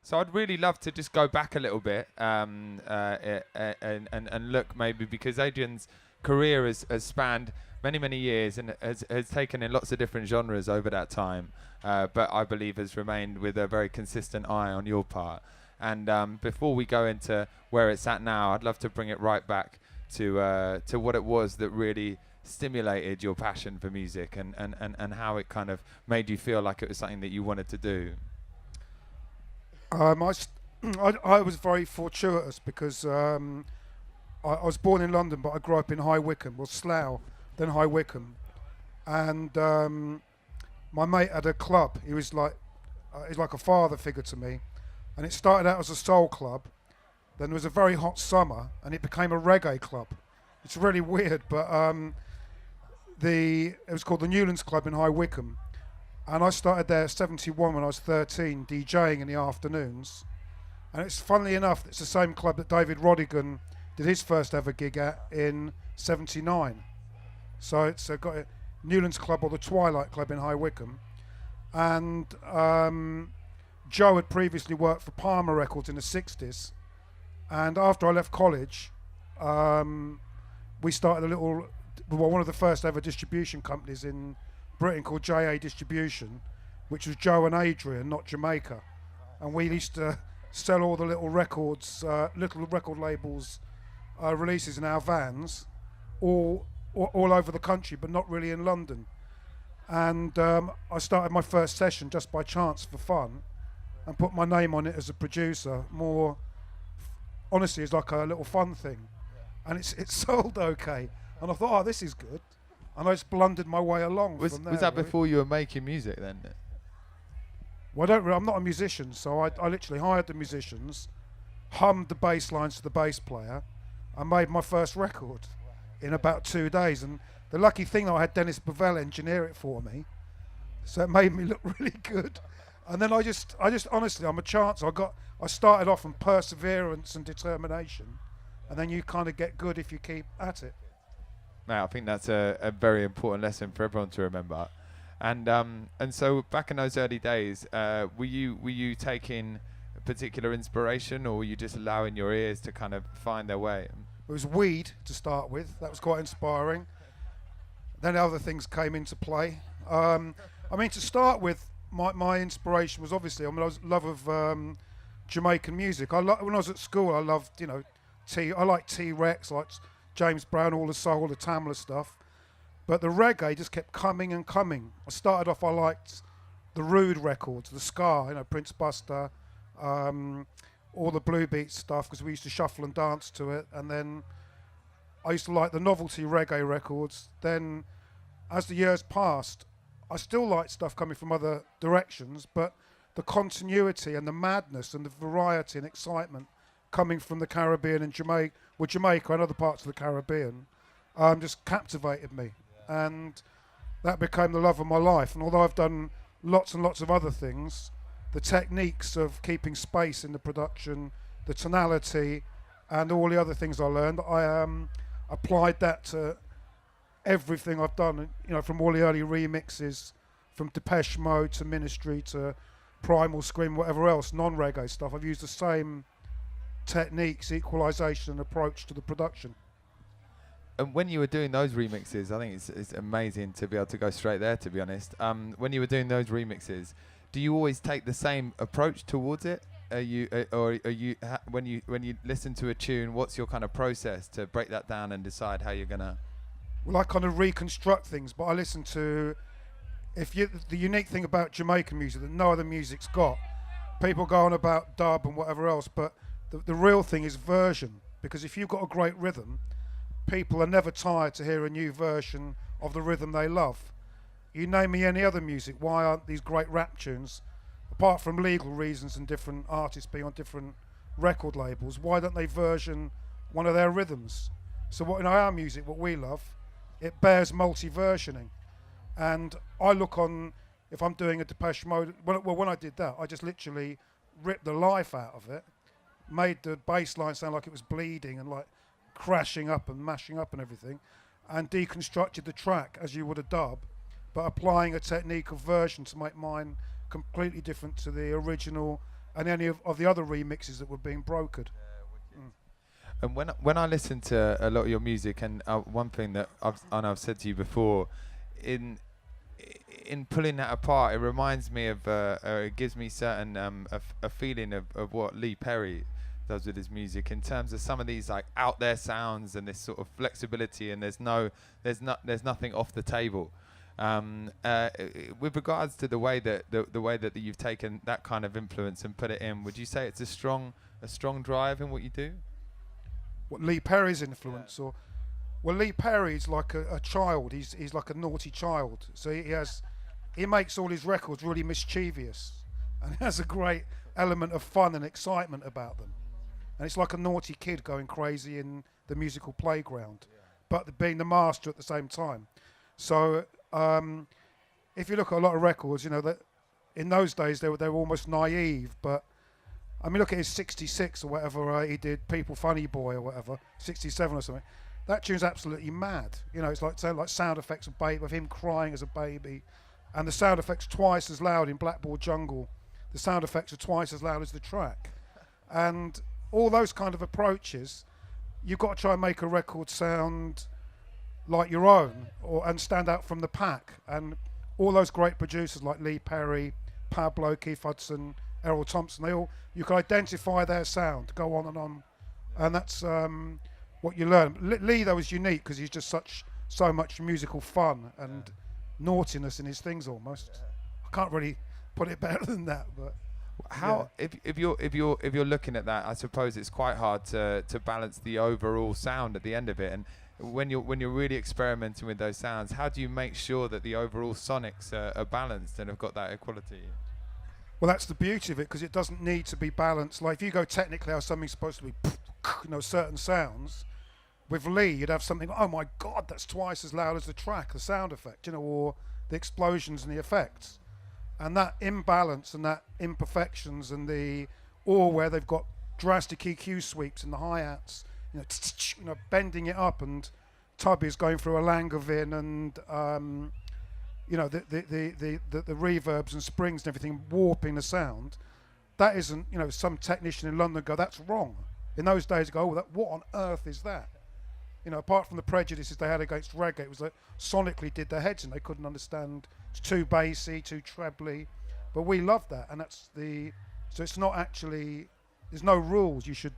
So I'd really love to just go back a little bit and look maybe, because Adrian's career has spanned many years and has taken in lots of different genres over that time, but I believe has remained with a very consistent eye on your part. And before we go into where it's at now, I'd love to bring it right back to what it was that really stimulated your passion for music, and how it kind of made you feel like it was something that you wanted to do. I was very fortuitous because I was born in London, but I grew up in High Wycombe, well, Slough, then High Wycombe. And my mate had a club. He's like a father figure to me. And it started out as a soul club. Then there was a very hot summer, and it became a reggae club. It's really weird, but it was called the Newlands Club in High Wycombe. And I started there at 71 when I was 13, DJing in the afternoons. And it's funnily enough, it's the same club that David Rodigan did his first ever gig at in 79. So it's got a Newlands Club, or the Twilight Club in High Wycombe. And Joe had previously worked for Palmer Records in the 60s. And after I left college, we started one of the first ever distribution companies in Britain called JA Distribution, which was Joe and Adrian, not Jamaica. And we used to sell all the little records, little record labels, releases in our vans, all over the country, but not really in London. And I started my first session just by chance for fun, and put my name on it as a producer. More honestly, it's like a little fun thing, and it sold okay. And I thought, oh, this is good. And I just blundered my way along Was from there. was that before you were making music then? Well, I'm not a musician, so I literally hired the musicians, hummed the bass lines to the bass player, and made my first record in about 2 days. And the lucky thing, I had Dennis Bovell engineer it for me, so it made me look really good. And then I just honestly, I'm a chance. I started off on perseverance and determination, and then you kind of get good if you keep at it. Now, I think that's a very important lesson for everyone to remember. And so back in those early days, were you taking particular inspiration, or were you just allowing your ears to kind of find their way? It was weed to start with. That was quite inspiring. Then other things came into play. I mean, to start with, my inspiration was obviously, I was love of Jamaican music. When I was at school, I loved, I liked T-Rex, like James Brown, all the soul, the Tamla stuff. But the reggae just kept coming and coming. I started off, I liked the Rude records, the ska, Prince Buster, all the Blue Beat stuff, because we used to shuffle and dance to it. And then I used to like the novelty reggae records. Then as the years passed, I still liked stuff coming from other directions, but the continuity and the madness and the variety and excitement coming from the Caribbean and Jamaica and other parts of the Caribbean just captivated me. And that became the love of my life. And although I've done lots and lots of other things, the techniques of keeping space in the production, the tonality, and all the other things I learned, I applied that to everything I've done, from all the early remixes, from Depeche Mode to Ministry to Primal Scream, whatever else, non-reggae stuff. I've used the same techniques, equalization, and approach to the production. And when you were doing those remixes, I think it's amazing to be able to go straight there, to be honest. When you were doing those remixes, do you always take the same approach towards it? When you listen to a tune, what's your kind of process to break that down and decide how you're gonna? Well, I kind of reconstruct things, but I listen to. The unique thing about Jamaican music that no other music's got, people go on about dub and whatever else, but the real thing is version. Because if you've got a great rhythm, people are never tired to hear a new version of the rhythm they love. You name me any other music, why aren't these great rap tunes, apart from legal reasons and different artists being on different record labels, why don't they version one of their rhythms? So what in our music, what we love, it bears multi-versioning. And I look on, if I'm doing a Depeche Mode, when I did that, I just literally ripped the life out of it, made the bass line sound like it was bleeding and like crashing up and mashing up and everything, and deconstructed the track as you would a dub, but applying a technique of version to make mine completely different to the original and any of the other remixes that were being brokered. And when I listen to a lot of your music, and one thing that I've said to you before, in pulling that apart, it reminds me of, it gives me certain a feeling of what Lee Perry does with his music in terms of some of these like out there sounds and this sort of flexibility, and there's nothing off the table. With regards to the way that you've taken that kind of influence and put it in, would you say it's a strong drive in what you do? What, Lee Perry's influence? Or well, Lee Perry's like a child. He's like a naughty child. So he makes all his records really mischievous, and has a great element of fun and excitement about them. And it's like a naughty kid going crazy in the musical playground, but being the master at the same time. So if you look at a lot of records, you know that in those days they were almost naive, but I mean, look at his 66 or whatever he did, People Funny Boy or whatever, 67 or something. That tune's absolutely mad. You know, it's like sound effects of him crying as a baby, and the sound effects twice as loud in Blackboard Jungle. The sound effects are twice as loud as the track, and all those kind of approaches. You've got to try and make a record sound like your own, and stand out from the pack. And all those great producers like Lee Perry, Pablo, Keith Hudson, Errol Thompson, you can identify their sound, go on, and that's what you learn. Lee though is unique because he's just so much musical fun and naughtiness in his things almost. I can't really put it better than that, but how if you're looking at that, I suppose it's quite hard to balance the overall sound at the end of it. And when you're really experimenting with those sounds, how do you make sure that the overall sonics are balanced and have got that equality? Well, that's the beauty of it, because it doesn't need to be balanced. Like if you go technically how something's supposed to be, you know, certain sounds. With Lee, you'd have something, oh my God, that's twice as loud as the track, the sound effect, you know, or the explosions and the effects. And that imbalance and that imperfections and or where they've got drastic EQ sweeps in the hi-hats, you know, bending it up, and Tubby's going through a Langevin, and you know, the reverbs and springs and everything warping the sound. That isn't, you know, some technician in London go, that's wrong. In those days, go, oh, what on earth is that? You know, apart from the prejudices they had against reggae, it was that sonically did their heads in. They couldn't understand. It's too bassy, too trebly. But we love that, and so it's not actually, there's no rules. You should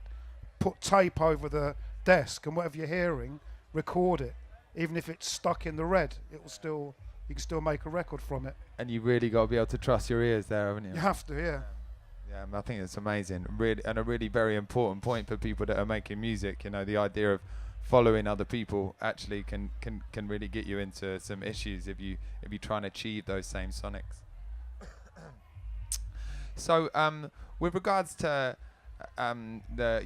put tape over the desk, and whatever you're hearing, record it. Even if it's stuck in the red, you can still make a record from it. And you really got to be able to trust your ears there, haven't you? You have to, yeah. Yeah, I think it's amazing, really, and a really very important point for people that are making music. You know, the idea of following other people actually can really get you into some issues if you try and achieve those same sonics. So, with regards to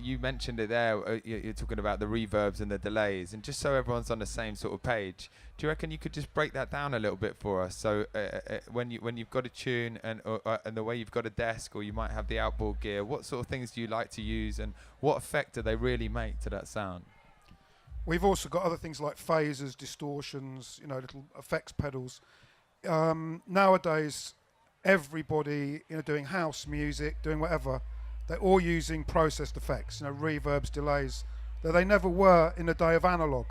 you mentioned it there, you're talking about the reverbs and the delays, and just so everyone's on the same sort of page, do you reckon you could just break that down a little bit for us? So when you've got a tune and the way you've got a desk, or you might have the outboard gear, what sort of things do you like to use, and what effect do they really make to that sound? We've also got other things like phasers, distortions, you know, little effects pedals. Nowadays, everybody, you know, doing house music, doing whatever, they're all using processed effects, you know, reverbs, delays, that they never were in the day of analog.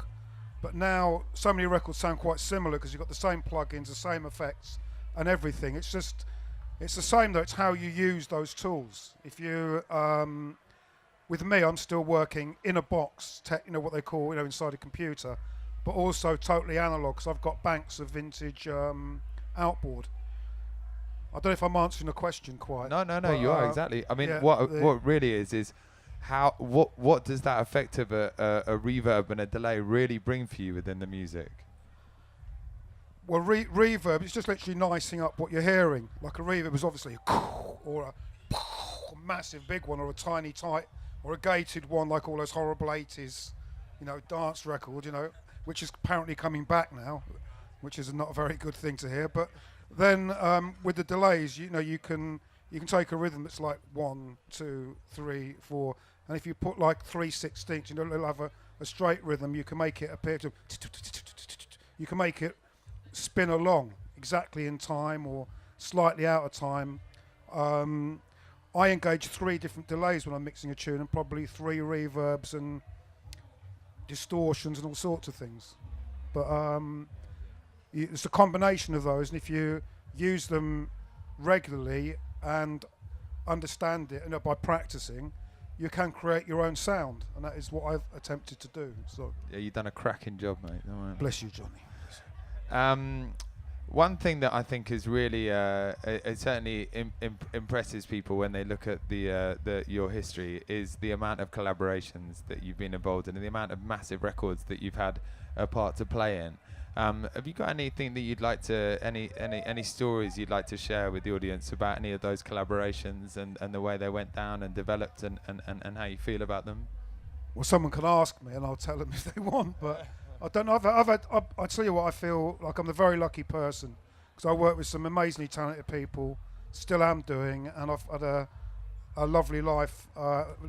But now, so many records sound quite similar because you've got the same plugins, the same effects, and everything. It's the same though, it's how you use those tools. If you, with me, I'm still working in a box, you know, what they call, you know, inside a computer, but also totally analog, because I've got banks of vintage outboard. I don't know if I'm answering the question quite. No, you are, exactly. I mean, yeah, what really is how what does that effect of a reverb and a delay really bring for you within the music? Well, reverb, it's just literally nicing up what you're hearing. Like a reverb is obviously a or a massive big one, or a tiny tight, or a gated one like all those horrible 80s, you know, dance record, you know, which is apparently coming back now, which is not a very good thing to hear. But then with the delays, you know, you can take a rhythm that's like 1, 2, 3, 4, and if you put like 3/16, you know, it'll have a straight rhythm. You can make it appear to, you can make it spin along exactly in time or slightly out of time. I engage 3 different delays when I'm mixing a tune, and probably 3 reverbs and distortions and all sorts of things. But it's a combination of those, and if you use them regularly and understand it, by practicing, you can create your own sound, and that is what I've attempted to do. So Yeah, you've done a cracking job, mate. Don't worry. bless you, Johnny. One thing that I think is really, it certainly impresses people when they look at your history is the amount of collaborations that you've been involved in and the amount of massive records that you've had a part to play in. Have you got anything that you'd like to, any stories you'd like to share with the audience about any of those collaborations and the way they went down and developed and how you feel about them? Well, someone can ask me, and I'll tell them if they want, but I don't know. I'll tell you what, I feel like I'm a very lucky person because I work with some amazingly talented people, still am doing, and I've had a lovely life,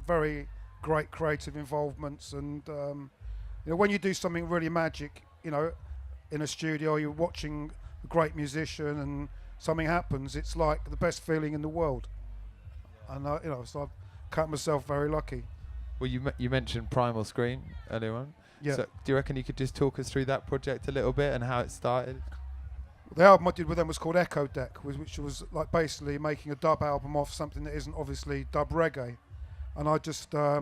very great creative involvements, and when you do something really magic, in a studio, you're watching a great musician and something happens, it's like the best feeling in the world. And so I've count myself very lucky. Well, you mentioned Primal Screen earlier on. Yeah. So do you reckon you could just talk us through that project a little bit and how it started? The album I did with them was called Echo Deck, which was like basically making a dub album off something that isn't obviously dub reggae. And I just, I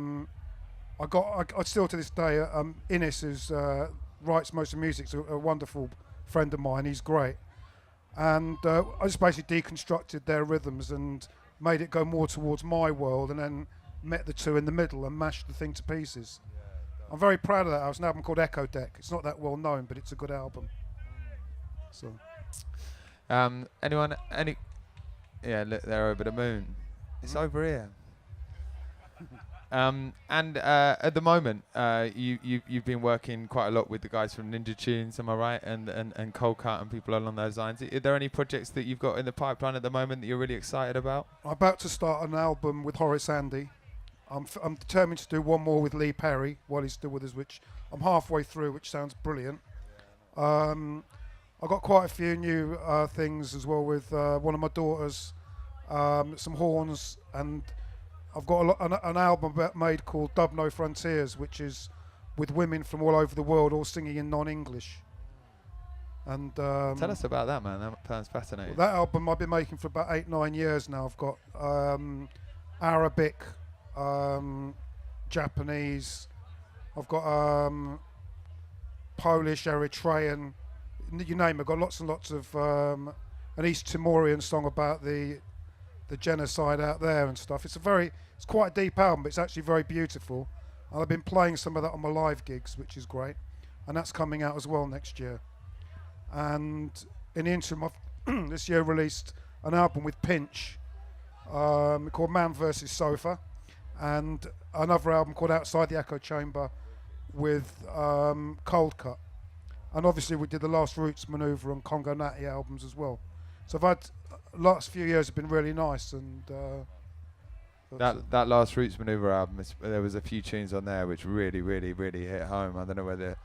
still to this day, Innes, who's writes most of the music, is a wonderful friend of mine. He's great. And I just basically deconstructed their rhythms and made it go more towards my world, and then met the two in the middle and mashed the thing to pieces. I'm very proud of that. It's an album called Echo Deck. It's not that well known, but it's a good album. So, anyone? Yeah, look, they're over the moon. It's over here. And at the moment, you've been working quite a lot with the guys from Ninja Tunes, am I right? And Cold Cut and people along those lines. Are there any projects that you've got in the pipeline at the moment that you're really excited about? I'm about to start an album with Horace Andy. I'm determined to do one more with Lee Perry while he's still with us, which I'm halfway through, which sounds brilliant. I've got quite a few new things as well with one of my daughters, some horns, and I've got an album made called Dub No Frontiers, which is with women from all over the world all singing in non-English. And tell us about that, man. That sounds fascinating. That album I've been making for about 8-9 years now. I've got Arabic, Japanese, I've got Polish, Eritrean, you name it. I've got lots and lots of an East Timorian song about the genocide out there and stuff. It's quite a deep album, but it's actually very beautiful. And I've been playing some of that on my live gigs, which is great. And that's coming out as well next year. And in the interim, I've this year released an album with Pinch called Man vs. Sofa, and another album called Outside the Echo Chamber with Cold Cut. And obviously we did the Last Roots Maneuver and Congo Natty albums as well. So I've had last few years have been really nice, and that Last Roots Maneuver album, there was a few tunes on there which really hit home. I don't know whether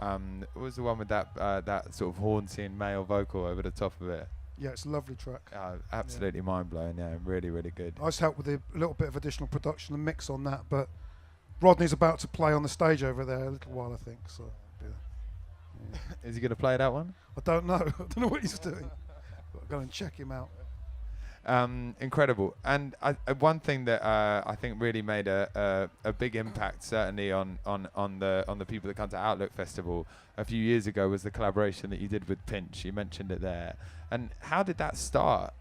what was the one with that sort of haunting male vocal over the top of it. Yeah, it's a lovely track. Absolutely mind blowing. Yeah, really good. I just helped with a little bit of additional production and mix on that, but Rodney's about to play on the stage over there a little while, I think. So yeah. Is he going to play that one? I don't know. I don't know what he's doing. I'll go and check him out. Incredible. And one thing that I think really made a big impact, certainly on the people that come to Outlook Festival a few years ago, was the collaboration that you did with Pinch. You mentioned it there. And how did that start?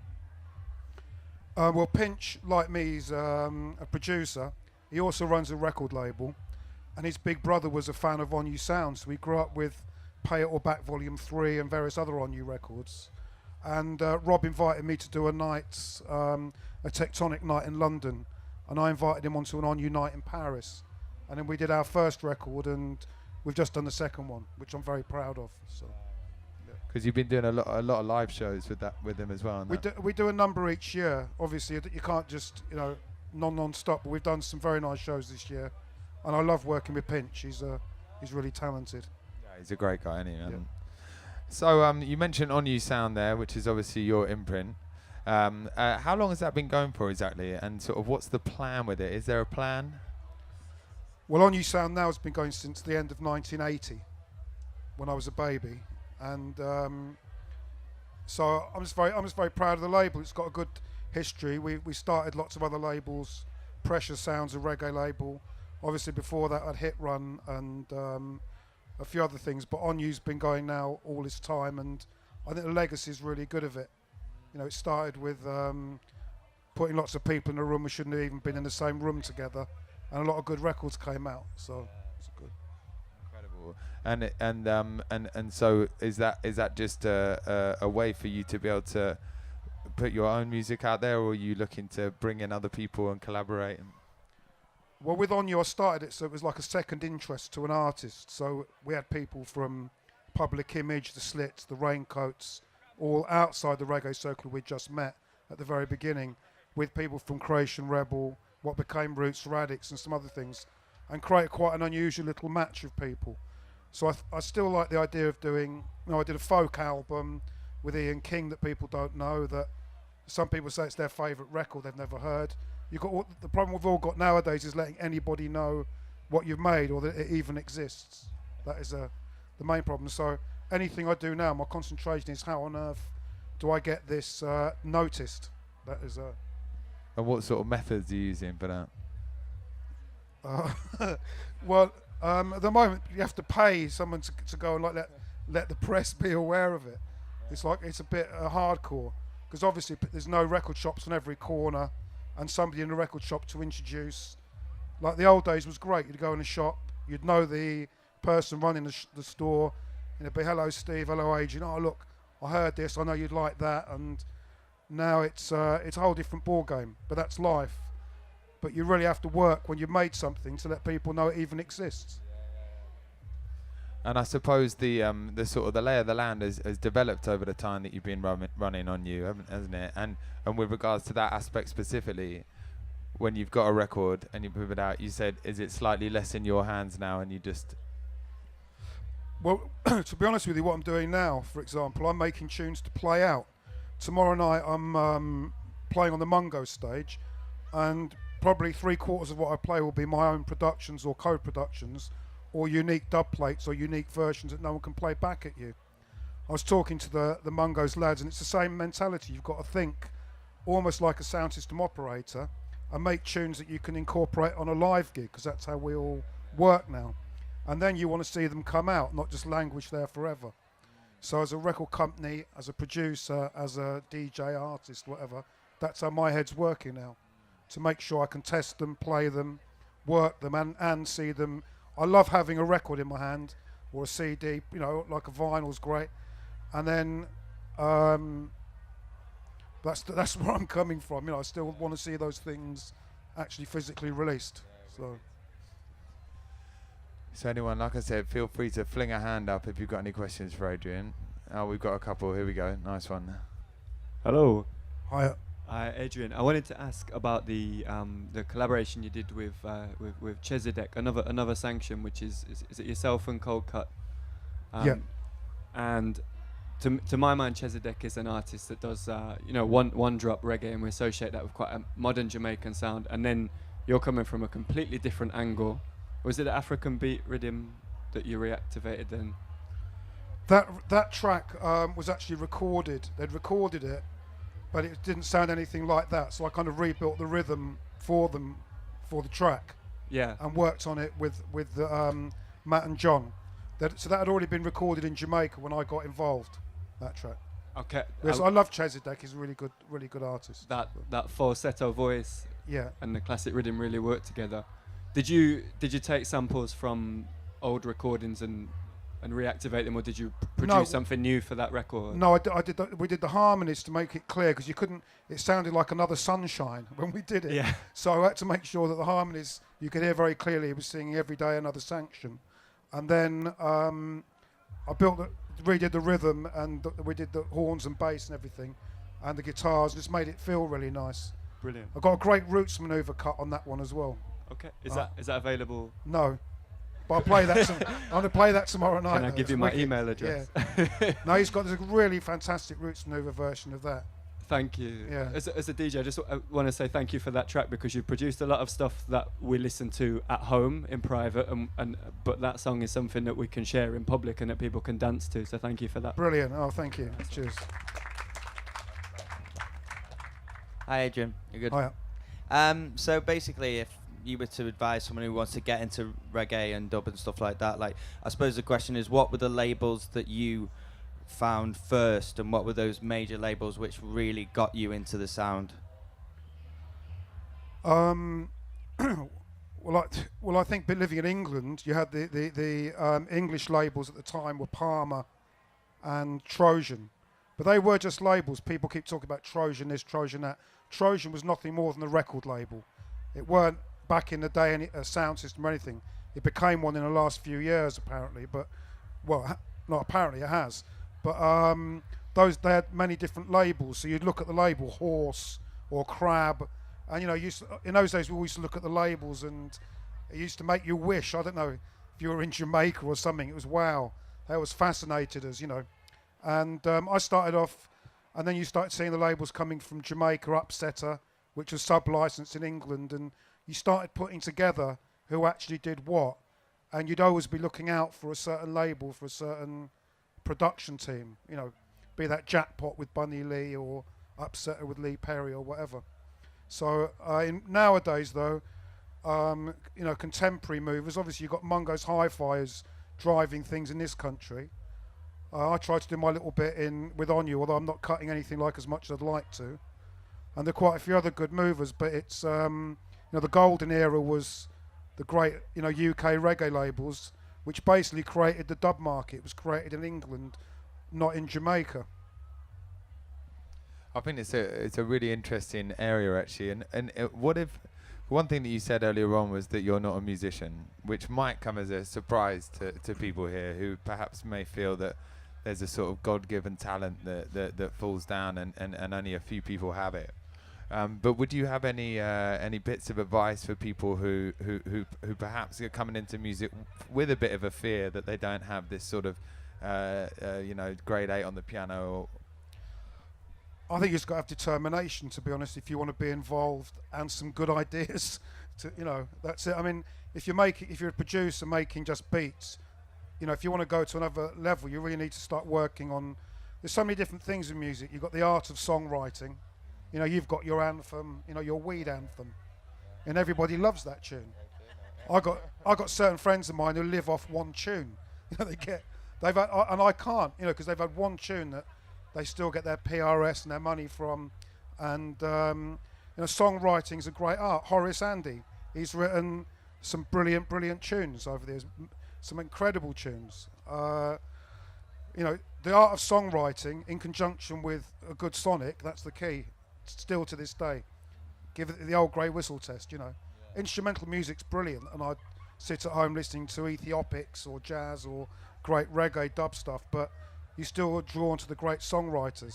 Well, Pinch, like me, is a producer. He also runs a record label, and his big brother was a fan of On You Sound, so we grew up with Pay It or Back Volume 3 and various other On You records. And Rob invited me to do a Tectonic night in London, and I invited him onto an On You night in Paris. And then we did our first record, and we've just done the second one, which I'm very proud of. So, because you've been doing a lot of live shows with him as well. We do a number each year. Obviously, you can't just non-stop. But we've done some very nice shows this year, and I love working with Pinch. He's really talented. Yeah, he's a great guy, isn't he? Yeah. So you mentioned On You Sound there, which is obviously your imprint. How long has that been going for exactly, and sort of what's the plan with it? Is there a plan? Well, On You Sound Now has been going since the end of 1980, when I was a baby, and so I'm just very proud of the label. It's got a good history. We started lots of other labels. Pressure Sounds, a reggae label. Obviously, before that, I'd Hit Run and a few other things. But On You's been going now all this time, and I think the legacy is really good of it. You know, it started with putting lots of people in a room who shouldn't have even been in the same room together, and a lot of good records came out. So it's good. Incredible. And so is that just a way for you to be able to put your own music out there, or are you looking to bring in other people and collaborate? Well, with On You, I started it so it was like a second interest to an artist. So we had people from Public Image, the Slits, the Raincoats, all outside the reggae circle we just met at the very beginning, with people from Creation Rebel, what became Roots Radix, and some other things, and create quite an unusual little match of people. So I still like the idea of doing, I did a folk album with Ian King that people don't know, that some people say it's their favourite record they've never heard. The problem we've all got nowadays is letting anybody know what you've made or that it even exists. That is the main problem. So anything I do now, my concentration is how on earth do I get this noticed? That is And what sort of methods are you using for that? Well, at the moment you have to pay someone to go and let the press be aware of it. It's a bit hardcore, because obviously there's no record shops on every corner, and somebody in a record shop to introduce. Like the old days was great. You'd go in a shop, you'd know the person running the store, and it'd be, hello Steve, hello Adrian, oh look, I heard this, I know you'd like that. And now it's a whole different ball game, but that's life. But you really have to work when you've made something to let people know it even exists. And I suppose the sort of the lay of the land has developed over the time that you've been running On You, hasn't it? And with regards to that aspect specifically, when you've got a record and you put it out, you said, is it slightly less in your hands now, and you just... Well, to be honest with you, what I'm doing now, for example, I'm making tunes to play out. Tomorrow night I'm playing on the Mungo stage, and probably 3/4 of what I play will be my own productions or co-productions, or unique dubplates or unique versions that no one can play back at you. I was talking to the Mungo's lads, and it's the same mentality. You've got to think almost like a sound system operator and make tunes that you can incorporate on a live gig, because that's how we all work now. And then you want to see them come out, not just languish there forever. So as a record company, as a producer, as a DJ, artist, whatever, that's how my head's working now, to make sure I can test them, play them, work them, and see them. I love having a record in my hand, or a CD, like a vinyl's great. And then that's where I'm coming from. I still want to see those things actually physically released. So anyone, like I said, feel free to fling a hand up if you've got any questions for Adrian. Oh, we've got a couple. Here we go. Nice one. Hello. Hi. Hi, Adrian. I wanted to ask about the collaboration you did with Chesedek, another sanction, which is it yourself and Cold Cut? Yeah. And to my mind, Chesedek is an artist that does one drop reggae, and we associate that with quite a modern Jamaican sound. And then you're coming from a completely different angle. Was it the African beat rhythm that you reactivated then? That track was actually recorded. They'd recorded it, but it didn't sound anything like that. So I kind of rebuilt the rhythm for them, for the track. Yeah. And worked on it with Matt and John. So that had already been recorded in Jamaica when I got involved. That track. Okay. Yes, I love Chesedek. He's a really good artist. That falsetto voice. Yeah. And the classic rhythm really worked together. Did you take samples from old recordings and reactivate them, or did you produce something new for that record? No, I did. We did the harmonies to make it clear, because you couldn't. It sounded like Another Sunshine when we did it. Yeah. So I had to make sure that the harmonies you could hear very clearly. He was singing Every Day Another Sanction, and then I redid the rhythm, and we did the horns and bass and everything, and the guitars. Just made it feel really nice. Brilliant. I got a great Roots Maneuver cut on that one as well. Okay. Is that available? No. But I'll play that. I'm going to play that tomorrow night. Can I give you my email address? Yeah. No, there's a really fantastic Roots Maneuver version of that. Thank you. Yeah. As a DJ, I just want to say thank you for that track, because you produced a lot of stuff that we listen to at home in private, but that song is something that we can share in public and that people can dance to. So thank you for that. Brilliant. Oh, thank you. Cheers. Hi, Adrian. You're good. Hiya. So basically, if you were to advise someone who wants to get into reggae and dub and stuff like that, like, I suppose the question is, what were the labels that you found first, and what were those major labels which really got you into the sound? Well, I think living in England, you had the English labels at the time were Palmer and Trojan, but they were just labels. People keep talking about Trojan this, Trojan that. Trojan was nothing more than a record label. It weren't back in the day any sound system or anything. It became one in the last few years, apparently. But not apparently, it has. But they had many different labels. So you'd look at the label Horse or Crab, and in those days we always used to look at the labels, and it used to make you wish. I don't know if you were in Jamaica or something. It was wow. That was fascinated us, And I started off, and then you started seeing the labels coming from Jamaica, Upsetter, which was sub-licensed in England, and you started putting together who actually did what, and you'd always be looking out for a certain label, for a certain production team, be that Jackpot with Bunny Lee or Upsetter with Lee Perry or whatever. So nowadays, though, contemporary movers, obviously you've got Mungo's Hi-Fi's driving things in this country. I tried to do my little bit with On You, although I'm not cutting anything like as much as I'd like to. And there are quite a few other good movers, but it's, the golden era was the great, UK reggae labels, which basically created the dub market. It was created in England, not in Jamaica. I think it's a really interesting area, actually. And what if one thing that you said earlier on was that you're not a musician, which might come as a surprise to people here who perhaps may feel that there's a sort of God-given talent that falls down and only a few people have it. But would you have any bits of advice for people who perhaps are coming into music with a bit of a fear that they don't have this sort of grade 8 on the piano? I think you've got to have determination, to be honest, if you want to be involved, and some good ideas. That's it. I mean, if you're a producer making just beats, if you want to go to another level, you really need to start working on. There's so many different things in music. You've got the art of songwriting. You've got your anthem, your weed anthem, and everybody loves that tune. I got certain friends of mine who live off one tune. And I can't, because they've had one tune that they still get their PRS and their money from. And songwriting's a great art. Horace Andy, he's written some brilliant tunes over the years, some incredible tunes. The art of songwriting in conjunction with a good sonic, that's the key. Still to this day, give it the old grey whistle test. Instrumental music's brilliant, and I'd sit at home listening to Ethiopics or jazz or great reggae dub stuff, but you still are drawn to the great songwriters.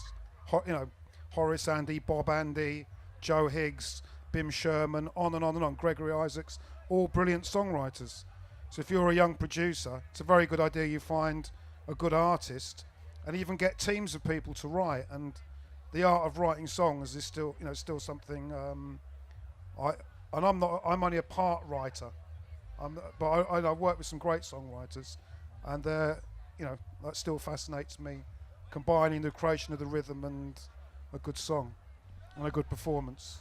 Horace Andy, Bob Andy, Joe Higgs, Bim Sherman, on and on and on, Gregory Isaacs, all brilliant songwriters. So if you're a young producer, it's a very good idea you find a good artist and even get teams of people to write. And the art of writing songs is still something. I'm only a part writer, but I work with some great songwriters, and that still fascinates me, combining the creation of the rhythm and a good song and a good performance.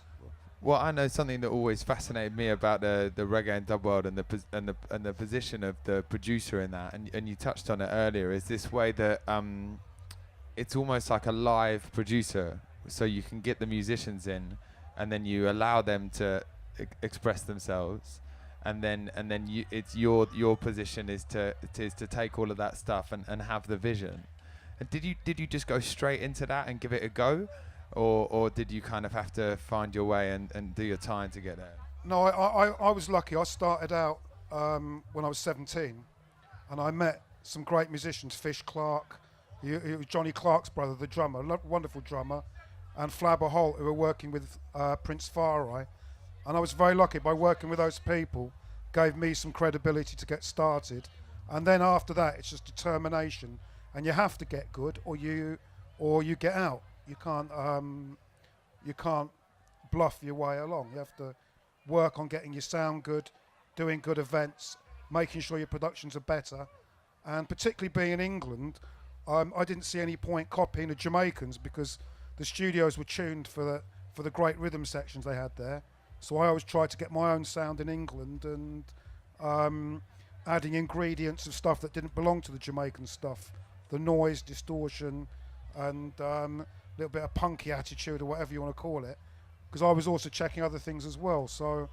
Well, I know something that always fascinated me about the reggae and dub world and the position of the producer in that, and you touched on it earlier, is this way that it's almost like a live producer, so you can get the musicians in, and then you allow them to express themselves, and then it's your position is to take all of that stuff and have the vision. And did you just go straight into that and give it a go, or did you kind of have to find your way and do your time to get there? No, I was lucky. I started out when I was 17, and I met some great musicians, Fish Clark, he was Johnny Clark's brother, the drummer, wonderful drummer, and Flabber Holt, who were working with Prince Farai. And I was very lucky by working with those people, gave me some credibility to get started. And then after that, it's just determination. And you have to get good, or you get out. You can't you can't bluff your way along. You have to work on getting your sound good, doing good events, making sure your productions are better. And particularly being in England, I didn't see any point copying the Jamaicans because the studios were tuned for the great rhythm sections they had there. So I always tried to get my own sound in England and adding ingredients of stuff that didn't belong to the Jamaican stuff. The noise, distortion, and a little bit of punky attitude or whatever you want to call it. Because I was also checking other things as well. So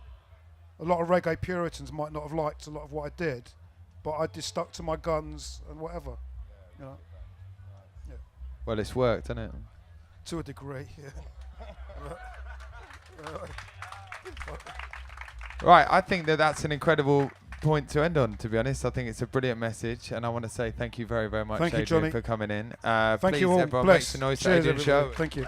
a lot of reggae Puritans might not have liked a lot of what I did, but I just stuck to my guns and whatever. You know. Yeah. Well, it's worked, hasn't it? To a degree, yeah. Right, I think that's an incredible point to end on, to be honest. I think it's a brilliant message, and I want to say thank you very, very much, Thank you, Adrian, Johnny. for coming in. Thank please, you all. everyone, Bless. make some noise for Cheers, Adrian everybody. Show. Thank you.